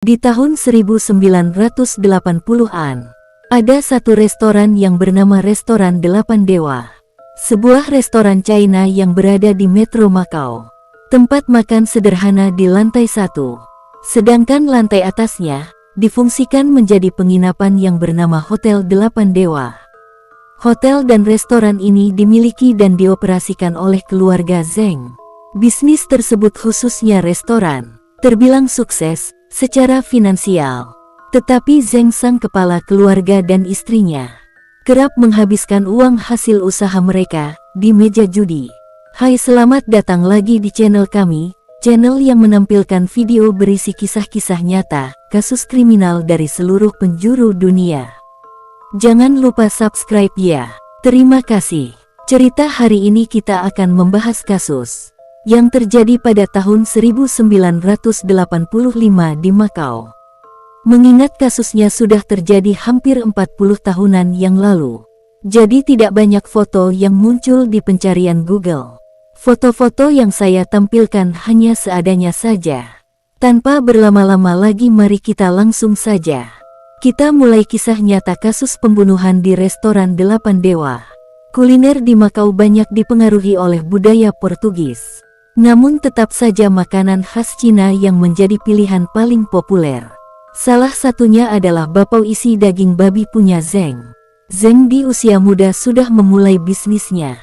Di tahun 1980-an, ada satu restoran yang bernama Restoran Delapan Dewa. Sebuah restoran China yang berada di Metro Macau. Tempat makan sederhana di lantai 1. Sedangkan lantai atasnya difungsikan menjadi penginapan yang bernama Hotel Delapan Dewa. Hotel dan restoran ini dimiliki dan dioperasikan oleh keluarga Zeng. Bisnis tersebut, khususnya restoran, terbilang sukses secara finansial. Tetapi Zeng, sang kepala keluarga, dan istrinya kerap menghabiskan uang hasil usaha mereka di meja judi. Hai, selamat datang lagi di channel kami, channel yang menampilkan video berisi kisah-kisah nyata, kasus kriminal dari seluruh penjuru dunia. Jangan lupa subscribe ya. Terima kasih. Cerita hari ini kita akan membahas kasus yang terjadi pada tahun 1985 di Macau. Mengingat kasusnya sudah terjadi hampir 40 tahunan yang lalu, jadi tidak banyak foto yang muncul di pencarian Google. Foto-foto yang saya tampilkan hanya seadanya saja. Tanpa berlama-lama lagi, mari kita langsung saja. Kita mulai kisah nyata kasus pembunuhan di Restoran Delapan Dewa. Kuliner di Macau banyak dipengaruhi oleh budaya Portugis. Namun tetap saja makanan khas Cina yang menjadi pilihan paling populer. Salah satunya adalah bakpao isi daging babi punya Zeng. Zeng di usia muda sudah memulai bisnisnya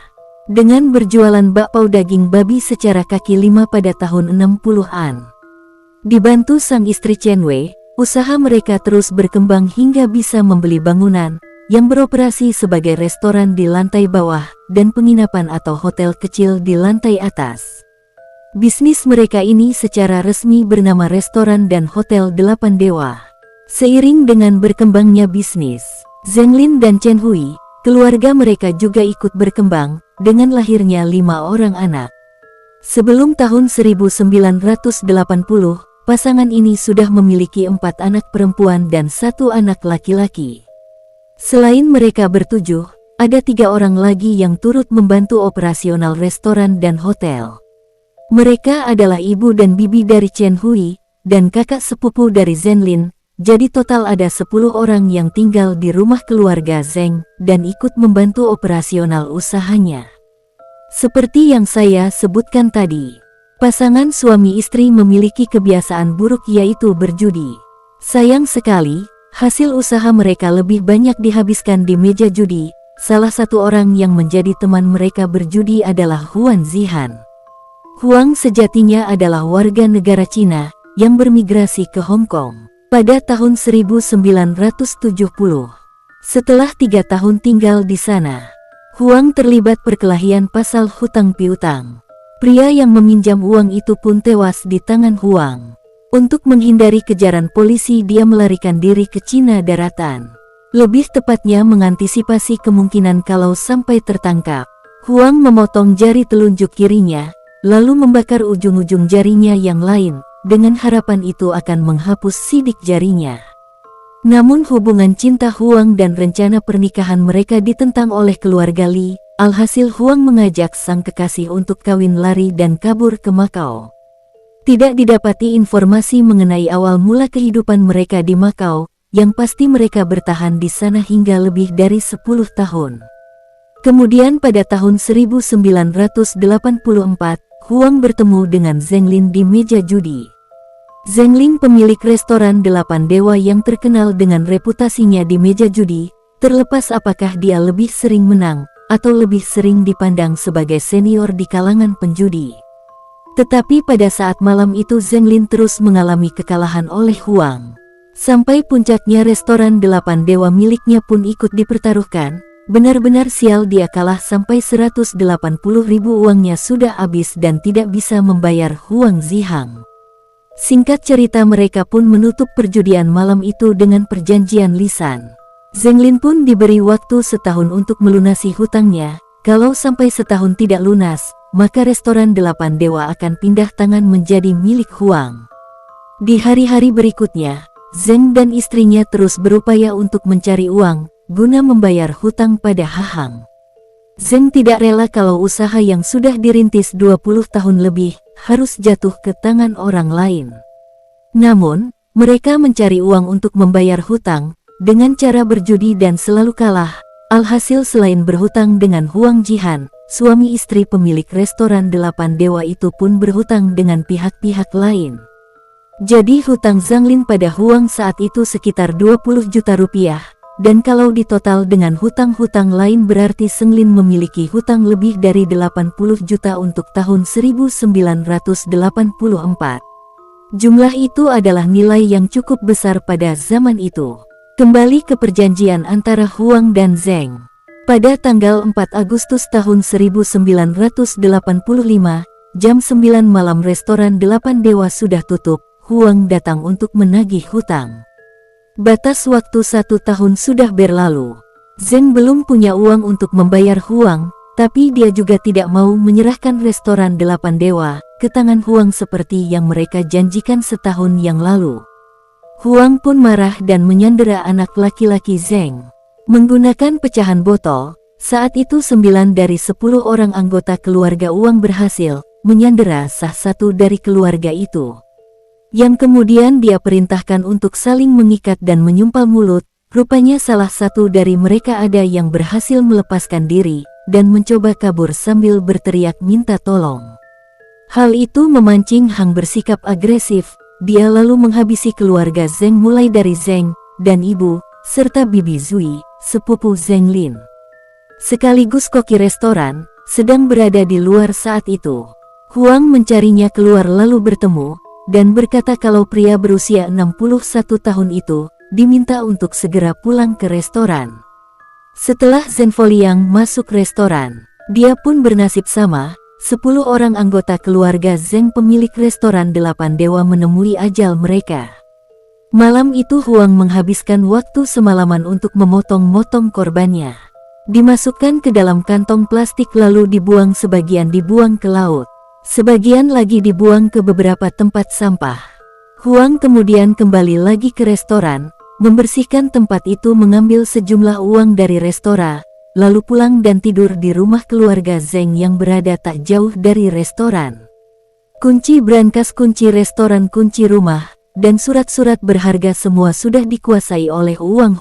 dengan berjualan bakpao daging babi secara kaki lima pada tahun 60-an. Dibantu sang istri Chen Wei, usaha mereka terus berkembang hingga bisa membeli bangunan yang beroperasi sebagai restoran di lantai bawah dan penginapan atau hotel kecil di lantai atas. Bisnis mereka ini secara resmi bernama Restoran dan Hotel Delapan Dewa. Seiring dengan berkembangnya bisnis, Zeng Lin dan Chen Hui, keluarga mereka juga ikut berkembang dengan lahirnya 5 orang anak. Sebelum tahun 1980, pasangan ini sudah memiliki 4 anak perempuan dan 1 anak laki-laki. Selain mereka bertujuh, ada 3 orang lagi yang turut membantu operasional restoran dan hotel. Mereka adalah ibu dan bibi dari Chen Hui dan kakak sepupu dari Zeng Lin, jadi total ada 10 orang yang tinggal di rumah keluarga Zeng dan ikut membantu operasional usahanya. Seperti yang saya sebutkan tadi, pasangan suami istri memiliki kebiasaan buruk, yaitu berjudi. Sayang sekali, hasil usaha mereka lebih banyak dihabiskan di meja judi. Salah satu orang yang menjadi teman mereka berjudi adalah Huang Zihan. Huang sejatinya adalah warga negara Cina yang bermigrasi ke Hong Kong pada tahun 1970. Setelah 3 tahun tinggal di sana, Huang terlibat perkelahian pasal hutang piutang. Pria yang meminjam uang itu pun tewas di tangan Huang. Untuk menghindari kejaran polisi, dia melarikan diri ke Cina daratan. Lebih tepatnya mengantisipasi kemungkinan kalau sampai tertangkap, Huang memotong jari telunjuk kirinya, lalu membakar ujung-ujung jarinya yang lain, dengan harapan itu akan menghapus sidik jarinya. Namun hubungan cinta Huang dan rencana pernikahan mereka ditentang oleh keluarga Li. Alhasil Huang mengajak sang kekasih untuk kawin lari dan kabur ke Macau. Tidak didapati informasi mengenai awal mula kehidupan mereka di Macau, yang pasti mereka bertahan di sana hingga lebih dari 10 tahun. Kemudian pada tahun 1984, Huang bertemu dengan Zeng Lin di meja judi. Zeng Lin, pemilik Restoran Delapan Dewa yang terkenal dengan reputasinya di meja judi, terlepas apakah dia lebih sering menang atau lebih sering dipandang sebagai senior di kalangan penjudi. Tetapi pada saat malam itu Zeng Lin terus mengalami kekalahan oleh Huang. Sampai puncaknya Restoran Delapan Dewa miliknya pun ikut dipertaruhkan. Benar-benar sial, dia kalah sampai 180.000 uangnya sudah habis dan tidak bisa membayar Huang Zihang. Singkat cerita, mereka pun menutup perjudian malam itu dengan perjanjian lisan. Zeng Lin pun diberi waktu setahun untuk melunasi hutangnya. Kalau sampai setahun tidak lunas, maka Restoran Delapan Dewa akan pindah tangan menjadi milik Huang. Di hari-hari berikutnya, Zeng dan istrinya terus berupaya untuk mencari uang guna membayar hutang pada Hahang. Zeng tidak rela kalau usaha yang sudah dirintis 20 tahun lebih harus jatuh ke tangan orang lain. Namun, Mereka mencari uang untuk membayar hutang, dengan cara berjudi dan selalu kalah. Alhasil selain berhutang dengan Huang Jihan, suami istri pemilik restoran Delapan Dewa itu pun berhutang dengan pihak-pihak lain. Jadi hutang Zhang Lin pada Huang saat itu sekitar 20 juta rupiah. Dan kalau ditotal dengan hutang-hutang lain berarti Zhang Lin memiliki hutang lebih dari 80 juta untuk tahun 1984. Jumlah itu adalah nilai yang cukup besar pada zaman itu. Kembali ke perjanjian antara Huang dan Zheng. Pada tanggal 4 Agustus tahun 1985, jam 9 malam restoran Delapan Dewa sudah tutup. Huang datang untuk menagih hutang. Batas waktu 1 tahun sudah berlalu. Zheng belum punya uang untuk membayar Huang, tapi dia juga tidak mau menyerahkan restoran Delapan Dewa ke tangan Huang seperti yang mereka janjikan setahun yang lalu. Huang pun marah dan menyandera anak laki-laki Zheng. Menggunakan pecahan botol, saat itu 9 dari 10 orang anggota keluarga Huang berhasil menyandera salah satu dari keluarga itu. Yang kemudian dia perintahkan untuk saling mengikat dan menyumpal mulut. Rupanya salah satu dari mereka ada yang berhasil melepaskan diri dan mencoba kabur sambil berteriak minta tolong. Hal itu memancing Hang bersikap agresif. Dia lalu menghabisi keluarga Zheng mulai dari Zheng dan ibu, serta bibi Zui, sepupu Zheng Lin. Sekaligus koki restoran, sedang berada di luar saat itu. Huang mencarinya keluar lalu bertemu, dan berkata kalau pria berusia 61 tahun itu diminta untuk segera pulang ke restoran. Setelah Zhen Foliang masuk restoran, dia pun bernasib sama. 10 orang anggota keluarga Zheng pemilik restoran Delapan Dewa menemui ajal mereka. Malam itu Huang menghabiskan waktu semalaman untuk memotong-motong korbannya. Dimasukkan ke dalam kantong plastik lalu dibuang, sebagian dibuang ke laut. Sebagian lagi dibuang ke beberapa tempat sampah. Huang kemudian kembali lagi ke restoran, membersihkan tempat itu, mengambil sejumlah uang dari restoran, lalu pulang dan tidur di rumah keluarga Zheng yang berada tak jauh dari restoran. Kunci brankas, kunci restoran, kunci rumah, dan surat-surat berharga semua sudah dikuasai oleh Huang.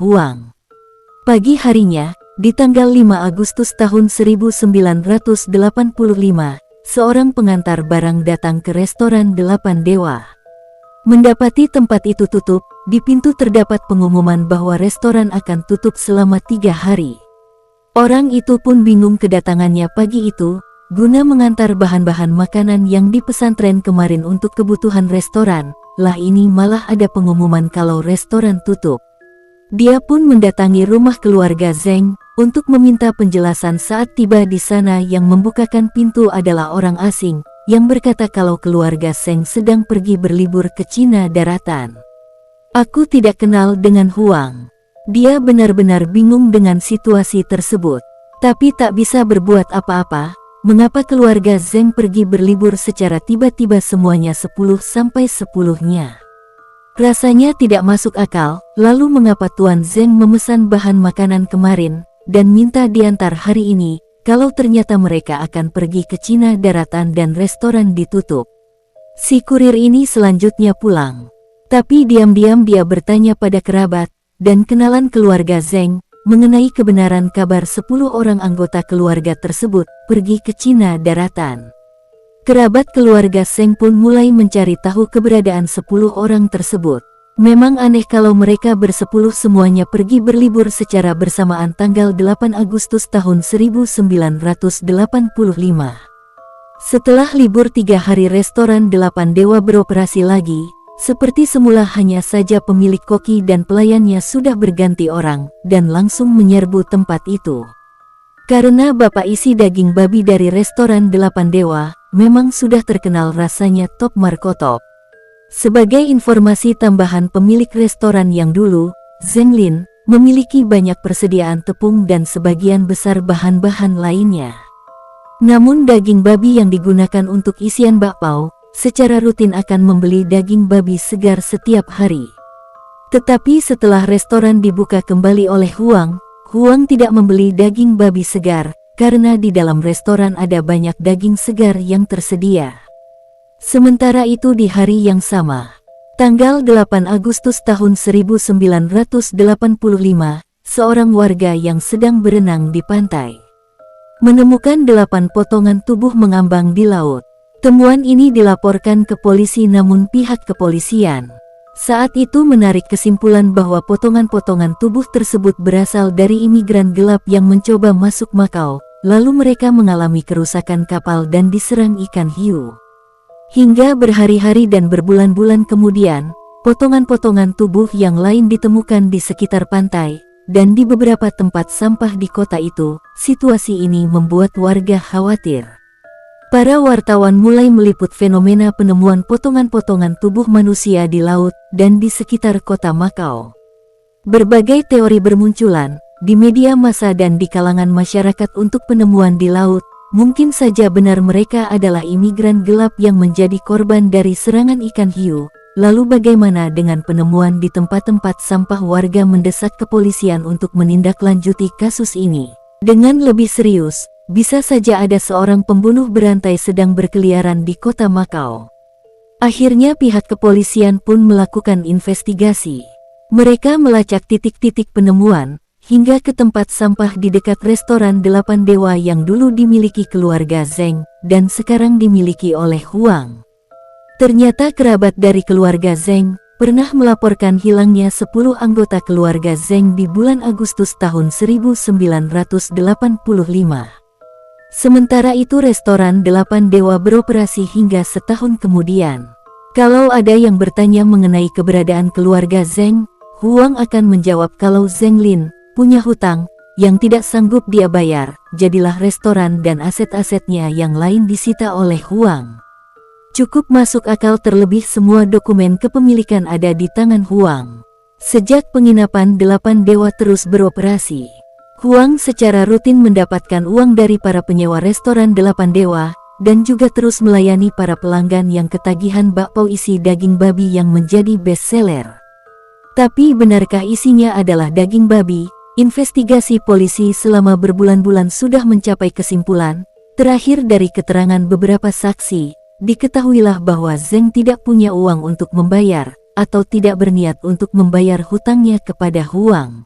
Pagi harinya, di tanggal 5 Agustus tahun 1985, seorang pengantar barang datang ke restoran Delapan Dewa. Mendapati tempat itu tutup, di pintu terdapat pengumuman bahwa restoran akan tutup selama 3 hari. Orang itu pun bingung kedatangannya pagi itu, guna mengantar bahan-bahan makanan yang dipesan tren kemarin untuk kebutuhan restoran. Lah ini malah ada pengumuman kalau restoran tutup. Dia pun mendatangi rumah keluarga Zheng untuk meminta penjelasan. Saat tiba di sana, yang membukakan pintu adalah orang asing yang berkata kalau keluarga Zheng sedang pergi berlibur ke Cina daratan. Aku tidak kenal dengan Huang. Dia benar-benar bingung dengan situasi tersebut, tapi tak bisa berbuat apa-apa. Mengapa keluarga Zheng pergi berlibur secara tiba-tiba semuanya 10-10-nya? Rasanya tidak masuk akal. Lalu mengapa Tuan Zheng memesan bahan makanan kemarin dan minta diantar hari ini, kalau ternyata mereka akan pergi ke Cina daratan dan restoran ditutup? Si kurir ini selanjutnya pulang. Tapi diam-diam dia bertanya pada kerabat dan kenalan keluarga Zheng mengenai kebenaran kabar 10 orang anggota keluarga tersebut pergi ke Cina daratan. Kerabat keluarga Zheng pun mulai mencari tahu keberadaan 10 orang tersebut. Memang aneh kalau mereka bersepuluh semuanya pergi berlibur secara bersamaan tanggal 8 Agustus tahun 1985. Setelah libur 3 hari restoran Delapan Dewa beroperasi lagi. Seperti semula, hanya saja pemilik koki dan pelayannya sudah berganti orang dan langsung menyerbu tempat itu. Karena bapak isi daging babi dari restoran Delapan Dewa memang sudah terkenal rasanya top markotop. Sebagai informasi tambahan, pemilik restoran yang dulu, Zheng Lin, memiliki banyak persediaan tepung dan sebagian besar bahan-bahan lainnya. Namun daging babi yang digunakan untuk isian bakpao secara rutin akan membeli daging babi segar setiap hari. Tetapi setelah restoran dibuka kembali oleh Huang tidak membeli daging babi segar, karena di dalam restoran ada banyak daging segar yang tersedia. Sementara itu di hari yang sama, Tanggal 8 Agustus tahun 1985, seorang warga yang sedang berenang di pantai menemukan 8 potongan tubuh mengambang di laut. Temuan ini dilaporkan ke polisi, namun pihak kepolisian saat itu menarik kesimpulan bahwa potongan-potongan tubuh tersebut berasal dari imigran gelap yang mencoba masuk Makau, lalu mereka mengalami kerusakan kapal dan diserang ikan hiu. Hingga berhari-hari dan berbulan-bulan kemudian, potongan-potongan tubuh yang lain ditemukan di sekitar pantai, dan di beberapa tempat sampah di kota itu. Situasi ini membuat warga khawatir. Para wartawan mulai meliput fenomena penemuan potongan-potongan tubuh manusia di laut dan di sekitar kota Makau. Berbagai teori bermunculan di media massa dan di kalangan masyarakat untuk penemuan di laut. Mungkin saja benar mereka adalah imigran gelap yang menjadi korban dari serangan ikan hiu. Lalu bagaimana dengan penemuan di tempat-tempat sampah? Warga mendesak kepolisian untuk menindaklanjuti kasus ini. Dengan lebih serius, bisa saja ada seorang pembunuh berantai sedang berkeliaran di kota Makau. Akhirnya pihak kepolisian pun melakukan investigasi. Mereka melacak titik-titik penemuan, hingga ke tempat sampah di dekat restoran 8 Dewa yang dulu dimiliki keluarga Zeng, dan sekarang dimiliki oleh Huang. Ternyata kerabat dari keluarga Zeng pernah melaporkan hilangnya 10 anggota keluarga Zeng di bulan Agustus tahun 1985. Sementara itu restoran 8 Dewa beroperasi hingga setahun kemudian. Kalau ada yang bertanya mengenai keberadaan keluarga Zeng, Huang akan menjawab kalau Zeng Lin punya hutang yang tidak sanggup dia bayar, jadilah restoran dan aset-asetnya yang lain disita oleh Huang. Cukup masuk akal, terlebih semua dokumen kepemilikan ada di tangan Huang. Sejak penginapan 8 Dewa terus beroperasi, Huang secara rutin mendapatkan uang dari para penyewa restoran 8 Dewa, dan juga terus melayani para pelanggan yang ketagihan bakpao isi daging babi yang menjadi bestseller. Tapi benarkah isinya adalah daging babi? Investigasi polisi selama berbulan-bulan sudah mencapai kesimpulan. Terakhir dari keterangan beberapa saksi, diketahuilah bahwa Zeng tidak punya uang untuk membayar, atau tidak berniat untuk membayar hutangnya kepada Huang.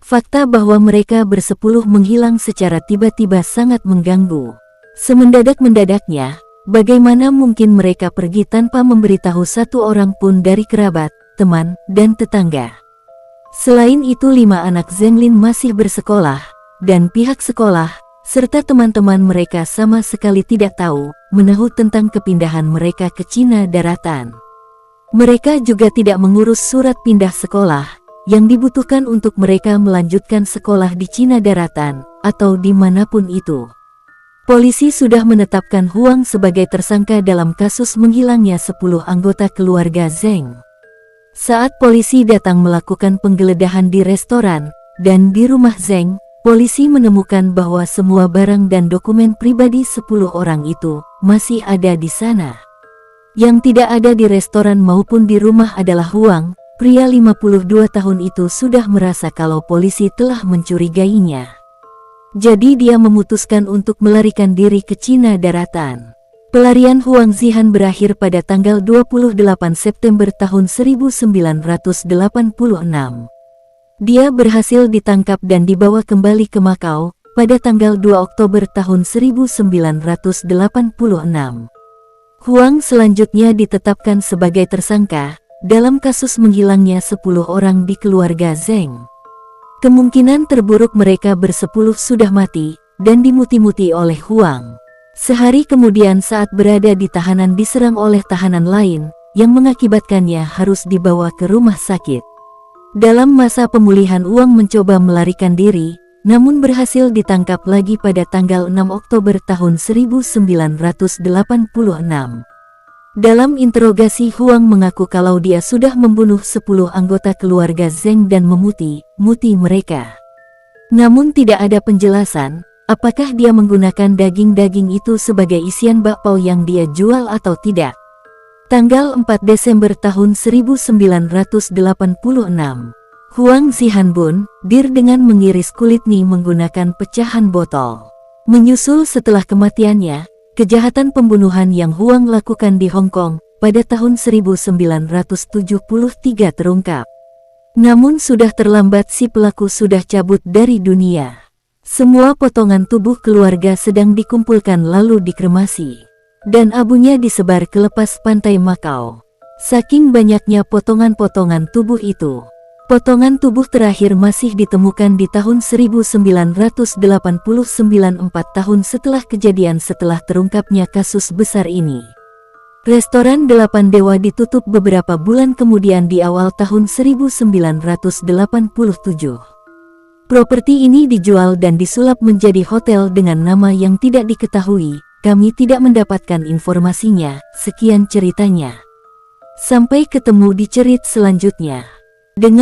Fakta bahwa mereka bersepuluh menghilang secara tiba-tiba sangat mengganggu. Semendadak-mendadaknya, bagaimana mungkin mereka pergi tanpa memberitahu satu orang pun dari kerabat, teman, dan tetangga? Selain itu 5 anak Zeng Lin masih bersekolah, dan pihak sekolah, serta teman-teman mereka sama sekali tidak tahu menahu tentang kepindahan mereka ke Cina Daratan. Mereka juga tidak mengurus surat pindah sekolah, yang dibutuhkan untuk mereka melanjutkan sekolah di Cina Daratan, atau dimanapun itu. Polisi sudah menetapkan Huang sebagai tersangka dalam kasus menghilangnya 10 anggota keluarga Zeng. Saat polisi datang melakukan penggeledahan di restoran dan di rumah Zeng, polisi menemukan bahwa semua barang dan dokumen pribadi 10 orang itu masih ada di sana. Yang tidak ada di restoran maupun di rumah adalah Huang. Pria 52 tahun itu sudah merasa kalau polisi telah mencurigainya. Jadi dia memutuskan untuk melarikan diri ke Cina Daratan. Pelarian Huang Zihan berakhir pada tanggal 28 September tahun 1986. Dia berhasil ditangkap dan dibawa kembali ke Makau pada tanggal 2 Oktober tahun 1986. Huang selanjutnya ditetapkan sebagai tersangka dalam kasus menghilangnya 10 orang di keluarga Zeng. Kemungkinan terburuk mereka bersepuluh sudah mati dan dimuti-muti oleh Huang. Sehari kemudian saat berada di tahanan diserang oleh tahanan lain, yang mengakibatkannya harus dibawa ke rumah sakit. Dalam masa pemulihan Huang mencoba melarikan diri, namun berhasil ditangkap lagi pada tanggal 6 Oktober tahun 1986. Dalam interogasi Huang mengaku kalau dia sudah membunuh 10 anggota keluarga Zeng dan muti mereka. Namun tidak ada penjelasan apakah dia menggunakan daging-daging itu sebagai isian bakpao yang dia jual atau tidak. Tanggal 4 Desember tahun 1986, Huang Zihan bunuh dengan mengiris kulit ni menggunakan pecahan botol. Menyusul setelah kematiannya, kejahatan pembunuhan yang Huang lakukan di Hong Kong pada tahun 1973 terungkap. Namun sudah terlambat, si pelaku sudah cabut dari dunia. Semua potongan tubuh keluarga sedang dikumpulkan lalu dikremasi, dan abunya disebar ke lepas pantai Makau. Saking banyaknya potongan-potongan tubuh itu, potongan tubuh terakhir masih ditemukan di tahun 1989, 4 tahun setelah kejadian. Setelah terungkapnya kasus besar ini, restoran Delapan Dewa ditutup beberapa bulan kemudian di awal tahun 1987. Properti ini dijual dan disulap menjadi hotel dengan nama yang tidak diketahui. Kami tidak mendapatkan informasinya. Sekian ceritanya. Sampai ketemu di cerit selanjutnya. Dengan